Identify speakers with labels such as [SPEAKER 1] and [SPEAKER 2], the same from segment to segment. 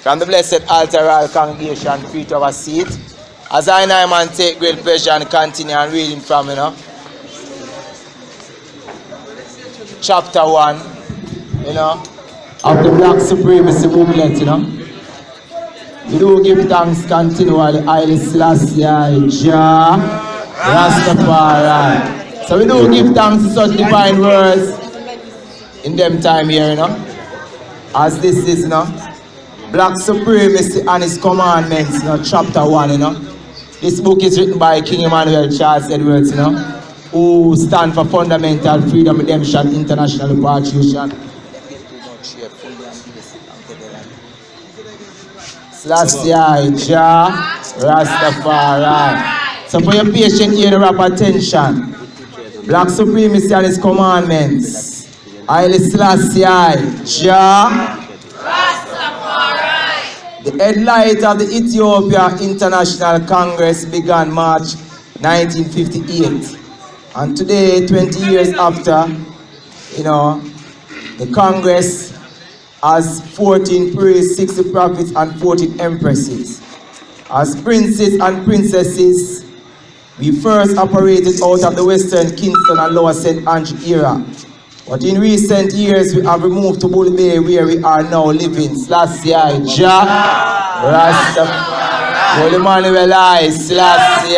[SPEAKER 1] From the blessed altar congregation, feet of a seat. As I now man take great pleasure and continue and reading from, chapter 1, of the Black Supremacy Booklet, We do give thanks continually, Haile Selassie, Jah, Rastafari. So we do give thanks to such divine words in them time here, as this is, Black Supremacy and His Commandments, chapter 1, This book is written by King Emmanuel Charles Edwards, who stand for Fundamental Freedom, Redemption, International Repatriation. Selassie, Jah, Rastafari. So for your patient ear to wrap attention, Black Supremacy and His Commandments. Haile Selassie, Jah, Rastafari. The headlight of the Ethiopia International Congress began March 1958. And today, 20 years after, the Congress has 14 priests, 60 prophets, and 14 empresses. As princes and princesses, we first operated out of the Western Kingston and Lower St. Andrew era. But in recent years, we have removed to Bull Bay, where we are now living. Selassie, Jah, Rastafari. Holy Emmanuel I, Selassie,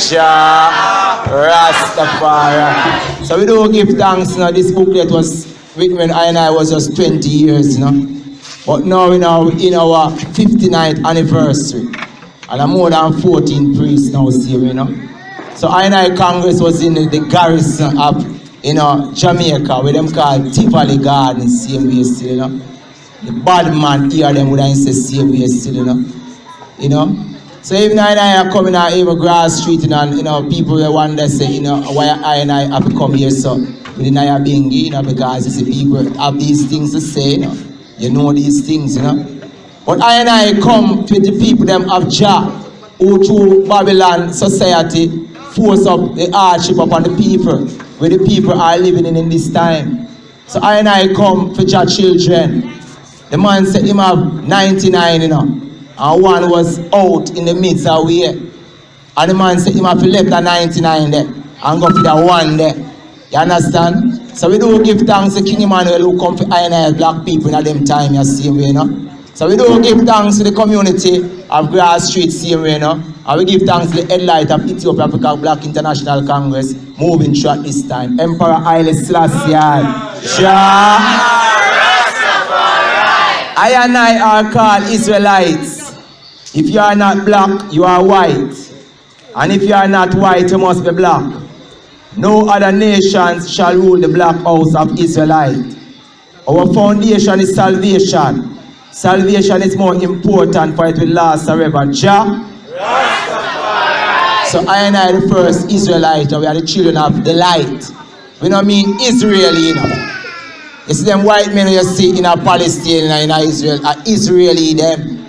[SPEAKER 1] Jah, Rastafari. So we do give thanks. This booklet was written when I was just 20 years. But now we're in our 59th anniversary. And I'm more than 14 priests now here, So I Congress was in the garrison of Jamaica, where them called Tivoli Gardens, same way still, The bad man hear them would say same way still, So even I come in even Grass Street, and people will wonder, say, why I have to come here, so we deny being, because you see people have these things to say, you know these things, But I come to the people them of Jah, who through Babylon society force up the hardship upon the people, where the people are living in this time. So I come for Jah children. The man said him have 99, and one was out in the midst of we. And the man said him have left the 99 there, and go for the one there. You understand? So we do give thanks to King Emmanuel who come for black people in them time, you see me, So we do give thanks to the community of Grass Street, same way, And we give thanks to the headlight of Ethiopia Africa Black International Congress moving through at this time. Emperor Haile Selassie, Jah, I and I are called Israelites. If you are not black, you are white. And if you are not white, you must be black. No other nations shall rule the black house of Israelite. Our foundation is salvation. Salvation is more important, for it will last forever. Jah, Rastafari. So I and I the first Israelite, we are the children of the light. We don't mean Israeli, It's them white men you see in Palestine and in Israel, Israeli them,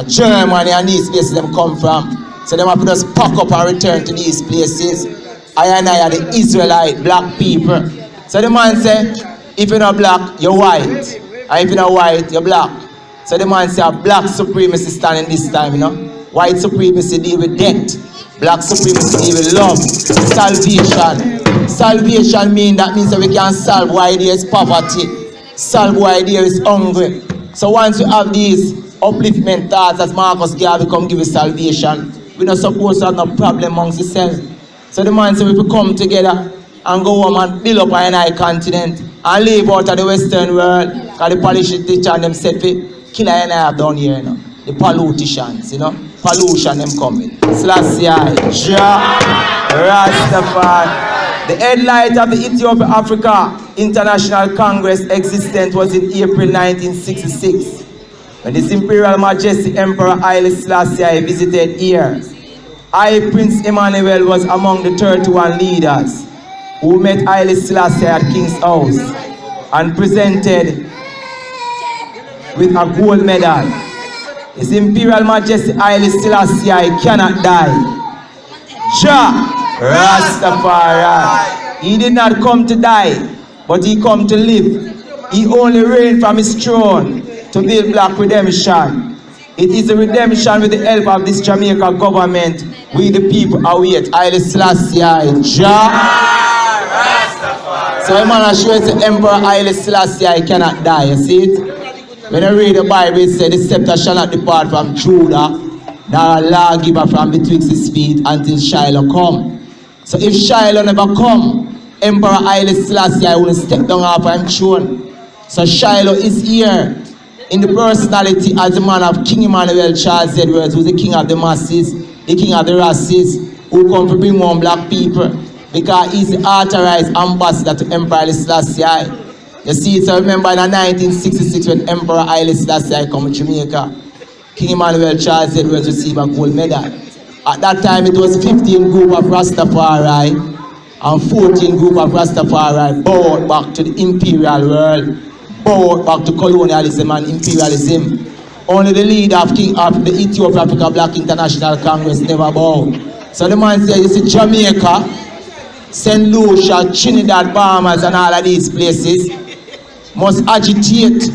[SPEAKER 1] Germany and these places them come from. So them have to just pack up and return to these places. I and I are the Israelite, black people. So the man say, if you're not black, you're white. And if you're not white, you're black. So the man say, black supremacy standing this time, White supremacy deal with death. Black supremacy deal with love. Salvation. Salvation means that we can solve why there is poverty. Solve why there is hungry. So once you have these upliftment thoughts, as Marcus Garvey come give you salvation, we're not supposed to have no problem amongst ourselves. So the man said, if we come together and go home and build up our continent and live out of the Western world, because the politicians them said, kill our have down here, The politicians, pollution them coming. Selassie, Jah, Rastafari. The headlight of the Ethiopia Africa International Congress existence was in April 1966, when His Imperial Majesty Emperor Haile Selassie visited here. I, Prince Emmanuel, was among the 31 leaders who met Haile Selassie at King's House and presented with a gold medal. His Imperial Majesty Haile Selassie cannot die. Jah, Rastafari. He did not come to die, but he come to live. He only reigned from his throne to build black redemption. It is a redemption with the help of this Jamaica government. We the people await Haile Selassie Jah. So I'm going to show you the Emperor Haile Selassie cannot die, you see it? When you read the Bible, it says the scepter shall not depart from Judah, nor a lawgiver from betwixt his feet until Shiloh come. So if Shiloh never come, Emperor Haile Selassie will step down off him throne. So Shiloh is here in the personality as the man of King Emmanuel Charles Edwards, who is the king of the masses, the king of the races, who come to bring home black people, because he's the authorized ambassador to Emperor Haile Selassie. You see, so remember in 1966 when Emperor Haile Selassie come to Jamaica, King Emmanuel Charles Edwards received a gold medal. At that time it was 15 group of Rastafari and 14 group of Rastafari bowed back to the imperial world, bowed back to colonialism and imperialism. Only the leader of the Ethiopia Africa Black International Congress never bowed. So the man said, you see Jamaica, St. Lucia, Trinidad, Bahamas and all of these places must agitate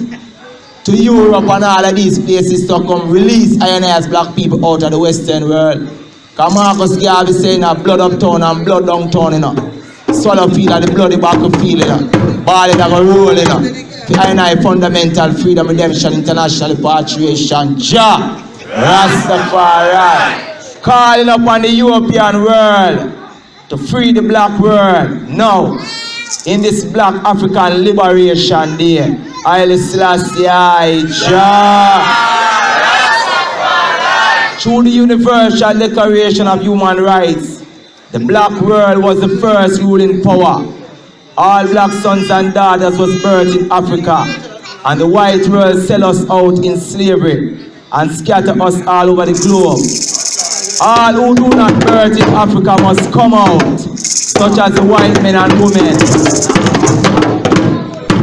[SPEAKER 1] to Europe and all of these places to come release as black people out of the Western world. Because Marcus Garvey saying blood uptown and blood downtown, you know. Swallow field and the bloody backfield, you know. Ball it a go roll, you know. The fundamental freedom, redemption, international repatriation. Jah Rastafari. Calling upon the European world to free the black world. Now, in this Black African Liberation Day, Haile Selassie Jah. Through the Universal Declaration of Human Rights, the black world was the first ruling power. All black sons and daughters was birthed in Africa, and the white world sell us out in slavery and scatter us all over the globe. All who do not birth in Africa must come out, such as the white men and women.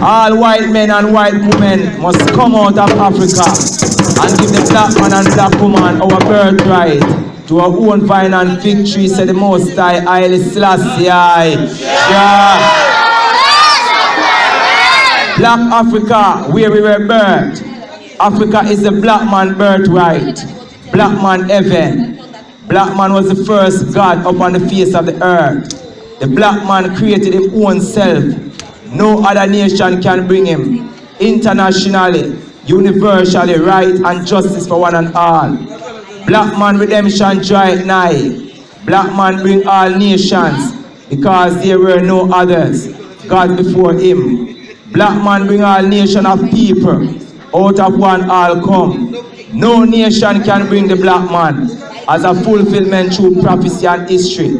[SPEAKER 1] All white men and white women must come out of Africa and give the black man and black woman our birthright to our own violent victory, said the Most High Haile Selassie Jah. Black Africa, where we were birthed. Africa is the black man birthright, black man heaven. Black man was the first God upon the face of the earth. The black man created his own self. No other nation can bring him. Internationally, universally, right and justice for one and all. Black man redemption draw nigh. Black man bring all nations, because there were no others, God before him. Black man bring all nation of people, out of one all come. No nation can bring the black man as a fulfillment through prophecy and history.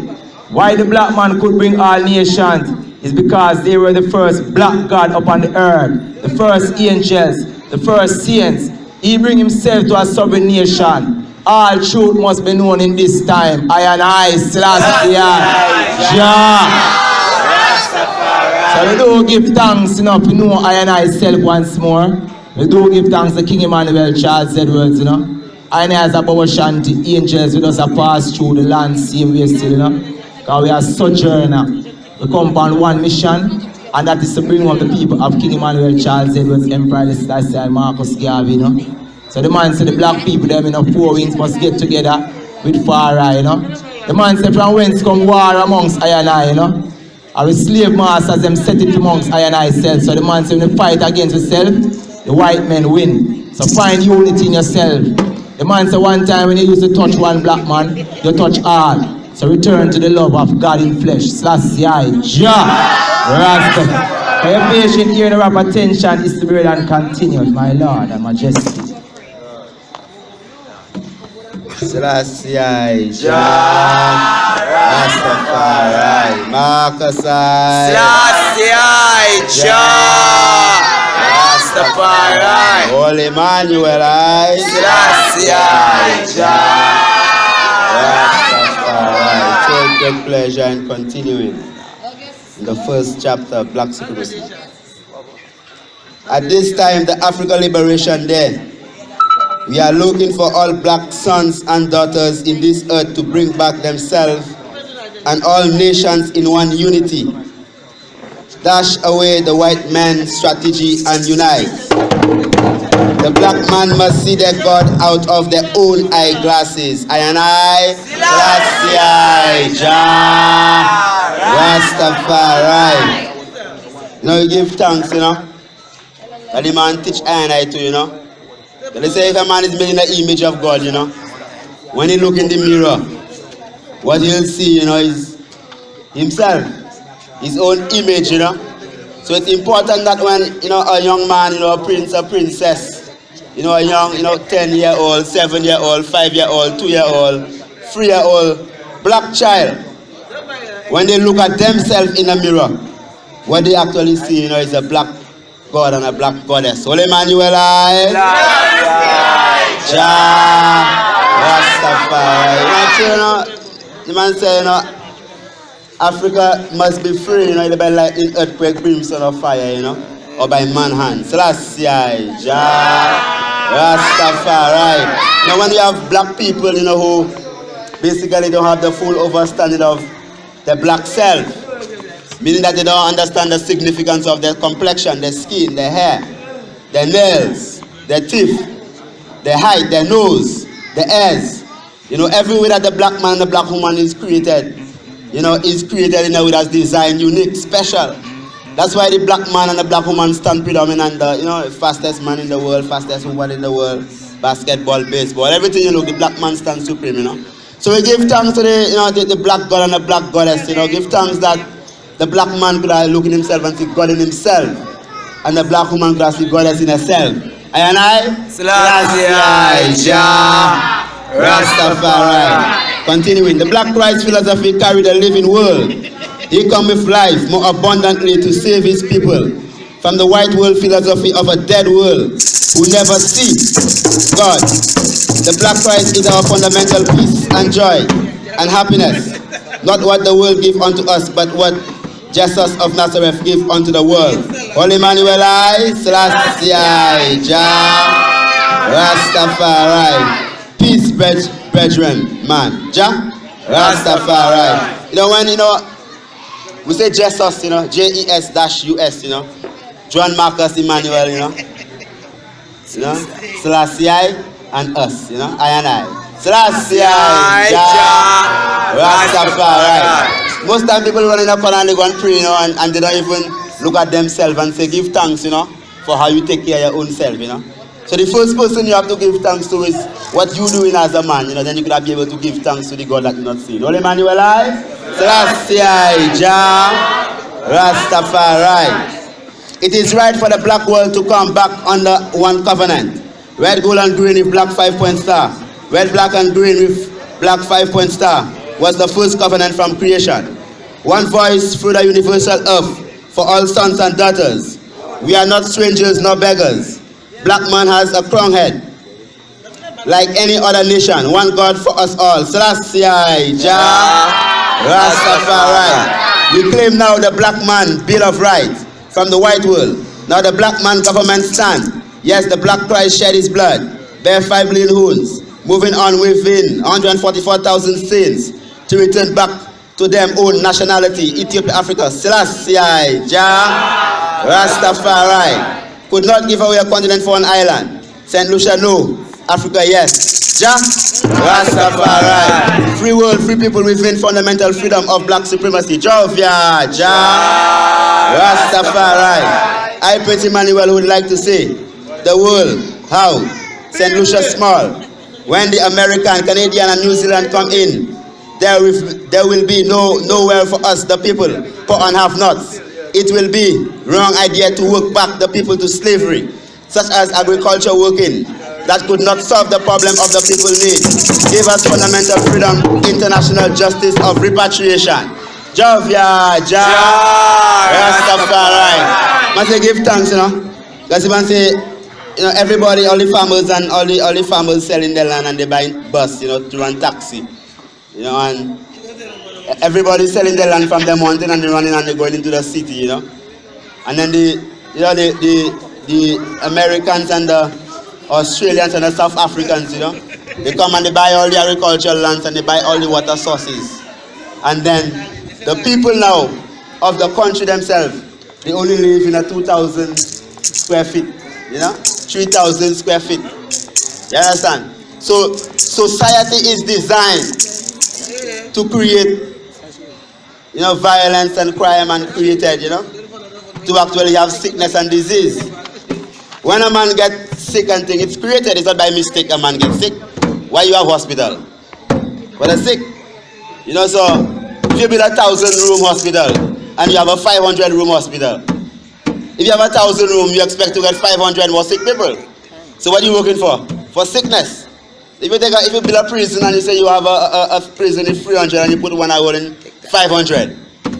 [SPEAKER 1] Why the black man could bring all nations is because they were the first black God upon the earth, the first angels, the first saints. He bring himself to a sovereign nation. All truth must be known in this time. I and I, Selassie Jah. So we do give thanks enough to know I and I self once more. We do give thanks to King Emmanuel Charles Edwards, you know. I and I as a Bobo Shanti, angels with us a pass through the land same way still, you know. Because we are sojourner. We come upon one mission, and that is to bring up the people of King Emmanuel Charles Edwards, Emperor Selassie and Marcus Garvey, you know. So the man said the black people, them, you know, 4 winds must get together with Pharaoh, you know. The man said from whence come war amongst I and I, you know. Our slave masters, them set it amongst I and I self. So the man said when you fight against yourself, the white men win. So find unity in yourself. The man said one time when you used to touch one black man, you touch all. So return to the love of God in flesh. Selassie Jah Rastafari. For your patient ear and rap attention is to be read and continued, my Lord and Majesty.
[SPEAKER 2] Selassie Jah Rastafari. Marcus
[SPEAKER 1] Selassie Jah Rastafari.
[SPEAKER 2] Holy Emmanuel
[SPEAKER 1] Selassie Jah
[SPEAKER 2] Rastafari. Take great pleasure in continuing in the first chapter of Black Supremacy. At this time, the African Liberation Day, we are looking for all black sons and daughters in this earth to bring back themselves and all nations in one unity. Dash away the white man's strategy and unite. The black man must see their God out of their own eyeglasses. I and I, Selassie, Jah, Rastafari. You know, you give thanks, you know. And the man teach I and I too, you know. They say if a man is made in the image of God, you know, when he look in the mirror, what he'll see, you know, is himself, his own image, you know. So it's important that when, you know, a young man, you know, a prince, a princess, you know, a young, you know, 10-year-old, 7-year-old, 5-year-old, 2-year-old, 3-year-old black child, when they look at themselves in the mirror, what they actually see, you know, is a black God and a black goddess. Holy Emmanuel, Jah, Rastafari. You know, the man say, you know, Africa must be free, you know, either by lightning, earthquake, brimstone, or fire, you know, or by man hand. Selassie, Jah, Rastafari. Now, when you have black people, you know, who basically don't have the full understanding of the black self, meaning that they don't understand the significance of their complexion, their skin, their hair, their nails, their teeth, their height, their nose, their ears. You know, every way that the black man and the black woman is created, you know, is created in a way that's designed, unique, special. That's why the black man and the black woman stand predominant, you know, fastest man in the world, fastest woman in the world, basketball, baseball, everything, you know, the black man stands supreme, you know. So we give thanks to the, you know, the black God and the black goddess, you know, give thanks that the black man could look in himself and see God in himself, and the black woman could see goddess in herself. I and I, Selassie, Jah, Rastafari. Continuing, the Black Christ philosophy carried a living world. He come with life more abundantly to save his people from the white world philosophy of a dead world who never see God. The Black Christ is our fundamental peace and joy and happiness, not what the world give unto us, but what Jesus of Nazareth give unto the world. Holy Emmanuel, Selassie, Jah, Rastafari. Peace, brethren, man. Jah, Rastafari. You know, when, you know, we say Jesus, you know, JES-US, you know, John Marcus Emmanuel, you know, Selassie and us, you know, I and I. Selassie, Jah, Rastafari. Most time people run in a corner and they go and pray, you know, and they don't even look at themselves and say, give thanks, you know, for how you take care of your own self, you know. So the first person you have to give thanks to is what you're doing as a man, you know, then you could be able to give thanks to the God that you're not seeing. Holy Emmanuel, Selassie, Jah, Rastafari. It is right for the black world to come back under one covenant. Red, gold, and green with black 5-point star. Red, black, and green with black 5-point star was the first covenant from creation. One voice through the universal earth for all sons and daughters. We are not strangers nor beggars. Black man has a crown head, like any other nation. One God for us all. Selassie, Jah, Rastafari. We claim now the black man Bill of Rights from the white world. Now the black man government stand. Yes, the black Christ shed his blood, bear 5 million wounds, moving on within 144,000 saints to return back to them own nationality, Ethiopia, Africa. Selassie, Jah, Rastafari. Could not give away a continent for an island. St. Lucia, no. Africa, yes. Jah, Rastafari. Free world, free people within fundamental freedom of black supremacy. Jovia, Jah, Rastafari. I, Prince Emmanuel, would like to say, the world, how? St. Lucia small. When the American, Canadian, and New Zealand come in, there will be nowhere for us, the people, poor and have-nots. It will be wrong idea to work back the people to slavery, such as agriculture working, that could not solve the problem of the people need. Give us fundamental freedom, international justice of repatriation. Jovia, Jah, Rastafari. Must say give thanks, you know. Because you man say, you know, everybody, all the farmers and all the farmers selling their land and they buy bus, you know, to run taxi, you know, and everybody selling their land from the mountain and they're running and they're going into the city, you know. And then the Americans and the Australians and the South Africans, you know, they come and they buy all the agricultural lands and they buy all the water sources. And then the people now of the country themselves, they only live in a 2,000 square feet, you know. 3,000 square feet. You understand? So society is designed to create, violence and crime, and created, to actually have sickness and disease. When a man gets sick and thing, it's created. It's not by mistake a man gets sick. Why you have hospital? For the sick. So if you build a 1,000-room hospital and you have a 500-room hospital, if you have a 1,000 room, you expect to get 500 more sick people. So what are you looking for? For sickness. If you build a prison and you say you have a prison in 300 and you put 1 hour in 500,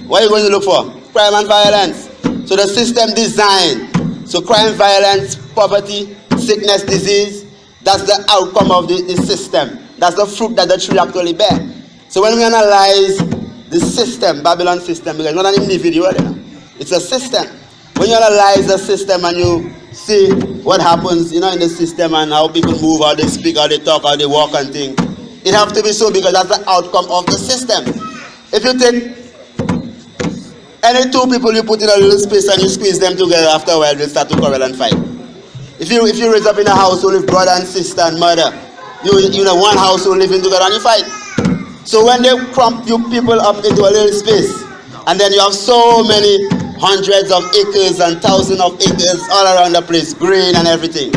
[SPEAKER 2] what are you going to look for? Crime and violence. So the system designed. So crime, violence, poverty, sickness, disease, that's the outcome of the system. That's the fruit that the tree actually bear. So when we analyze the system, Babylon system, because it's not an individual, it's a system. When you analyze the system and you see what happens, in the system and how people move, how they speak, how they talk, how they walk and things, it has to be so because that's the outcome of the system. If you take any two people you put in a little space and you squeeze them together, after a while they'll start to quarrel and fight. If you raise up in a household with brother and sister and mother, you know one household living together and you fight. So when they crump you people up into a little space, and then you have so many hundreds of acres and thousands of acres all around the place, green and everything,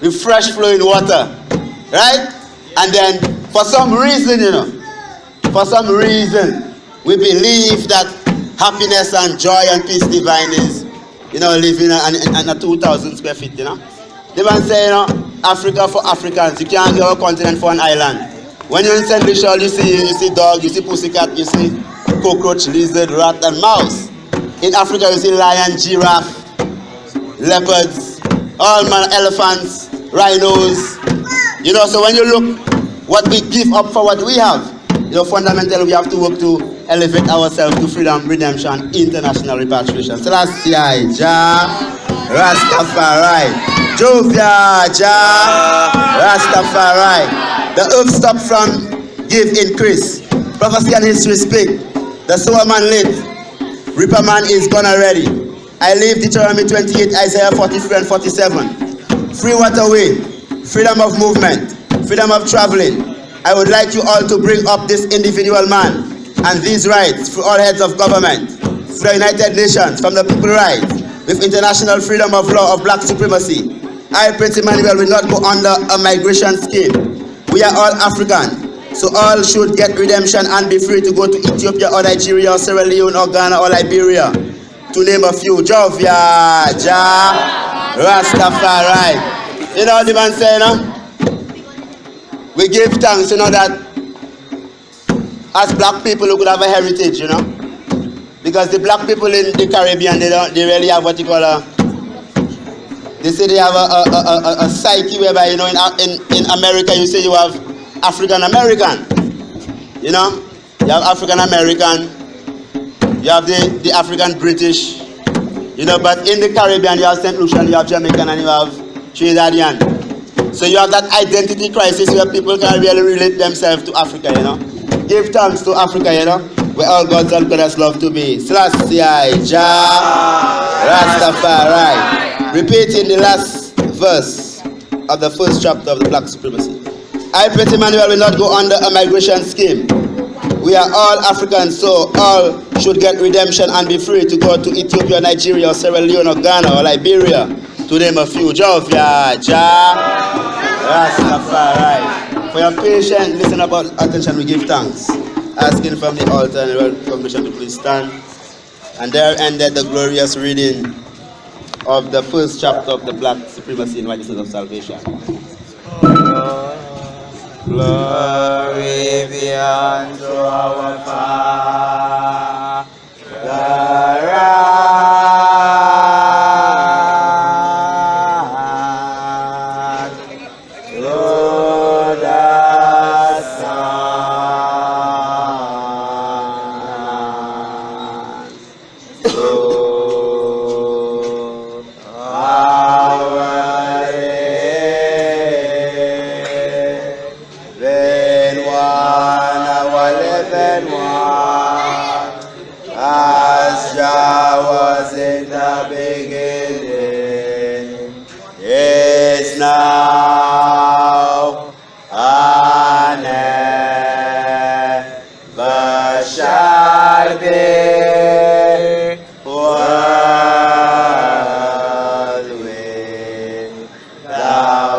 [SPEAKER 2] with fresh flowing water, right? And then for some reason, we believe that happiness and joy and peace divine is, living in a 2,000 square feet, They want to say, Africa for Africans. You can't give a continent for an island. When you're in St. Lucia, you see dog, you see pussycat, you see cockroach, lizard, rat, and mouse. In Africa, you see lion, giraffe, leopards, all man, elephants, rhinos. So when you look what we give up for what we have, fundamentally we have to work to elevate ourselves to freedom, redemption, international repatriation. Selassie, Jah, Rastafari, Jovia, Jah, Rastafari. The earth stopped from give increase. Prophecy and history speak. The sower man lit. Reaper man is gone already. I leave Deuteronomy 28, Isaiah 43 and 47. Free waterway, freedom of movement, freedom of traveling. I would like you all to bring up this individual man and these rights for all heads of government, for the United Nations, from the people rights, with international freedom of law of black supremacy. I, Prince Emmanuel, will not go under a migration scheme. We are all African, so all should get redemption and be free to go to Ethiopia or Nigeria or Sierra Leone or Ghana or Liberia, to name a few. Jovia, Jah, Rastafari. The man say, we give thanks, that as black people who could have a heritage, because the black people in the Caribbean, they really have what you call they say they have a psyche whereby, in America you say you have African American, you have African American, you have the African British, but in the Caribbean you have St. Lucian, you have Jamaican, and you have Trinidadian. So you have that identity crisis where people can really relate themselves to Africa, Give thanks to Africa, where all gods and goddesses love to be. Selassie, Jah, Rastafari. Repeating the last verse of the first chapter of the Black Supremacy. I, Prince Emmanuel, will not go under a migration scheme. We are all Africans, so all should get redemption and be free to go to Ethiopia, Nigeria, or Sierra Leone, or Ghana, or Liberia, to name a few. Jovia, Jah, Rastafari. For your patient, listen about attention, we give thanks. Asking from the altar and the congregation to please stand. And there ended the glorious reading of the first chapter of the Black Supremacy in Righteousness of Salvation. Glory be unto our Father.
[SPEAKER 3] Then one, our living one.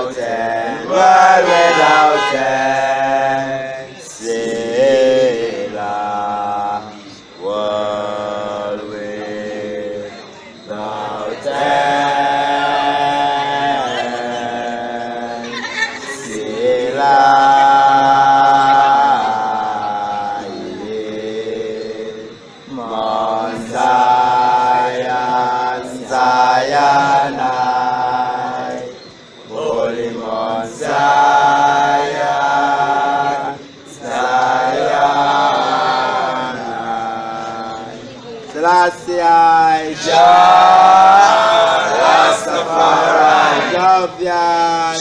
[SPEAKER 2] without end, world without end. Selah, world without end. Selah. Selassie, Jah Rastafari,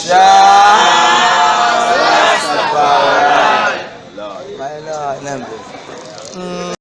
[SPEAKER 2] Jah Rastafari, Lord, my Lord,